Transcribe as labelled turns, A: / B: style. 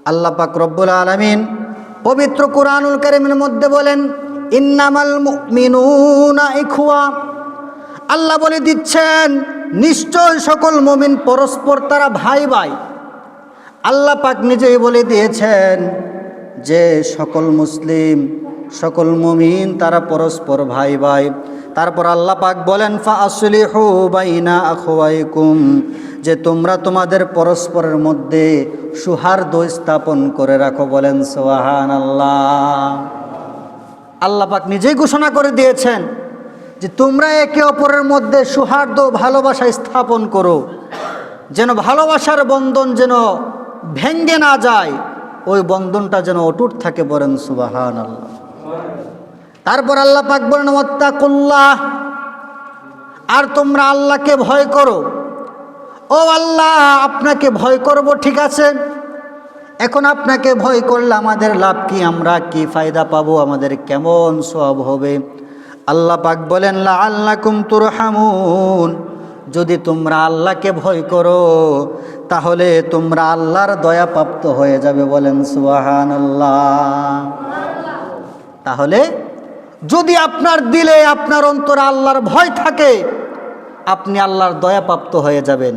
A: আল্লাহ পাক রব্বুল আলামিন পবিত্র কুরআনুল কারীমের মধ্যে বলেন, ইন্নামাল মুমিনুনা ইখওয়া। আল্লাহ বলে দিচ্ছেন, নিশ্চয় সকল মুমিন পরস্পর তারা ভাই ভাই। আল্লাহ পাক নিজেই বলে দিয়েছেন যে সকল মুসলিম, সকল মুমিন তারা পরস্পর ভাই ভাই। তারপর আল্লাহ পাক বলেন, ফাআসলিহু বাইনা আখওয়াইকুম, যে তোমরা তোমাদের পরস্পরের মধ্যে সৌহার্দ্য স্থাপন করে রাখো। বলেন সুবহানাল্লাহ। আল্লাহ পাক নিজেই ঘোষণা করে দিয়েছেন যে তোমরা একে অপরের মধ্যে সৌহার্দ্য ভালোবাসা স্থাপন করো, যেন ভালোবাসার বন্ধন যেন ভেঙ্গে না যায়, ওই বন্ধনটা যেন অটুট থাকে। বলেন সুবহানাল্লাহ। তারপর আল্লাহ পাক বলেন, ওয়াত্তাকুল্লাহ, আর তোমরা আল্লাহকে ভয় করো। ও আল্লাহ, আপনাকে ভয় করব, ঠিক আছে, এখন আপনাকে ভয় করলে আমাদের লাভ কি, আমরা কি ফায়দা পাবো, আমাদের কেমন সওয়াব হবে? আল্লাহ পাক বলেন, লাআল্লাকুম তুরহামুন, যদি তোমরা আল্লাহকে ভয় করো তাহলে তোমরা আল্লাহর দয়াপ্রাপ্ত হয়ে যাবে। বলেন সুবহানাল্লাহ। তাহলে যদি আপনার দিলে, আপনার অন্তরে আল্লাহর ভয় থাকে, আপনি আল্লাহর দয়াপ্রাপ্ত হয়ে যাবেন।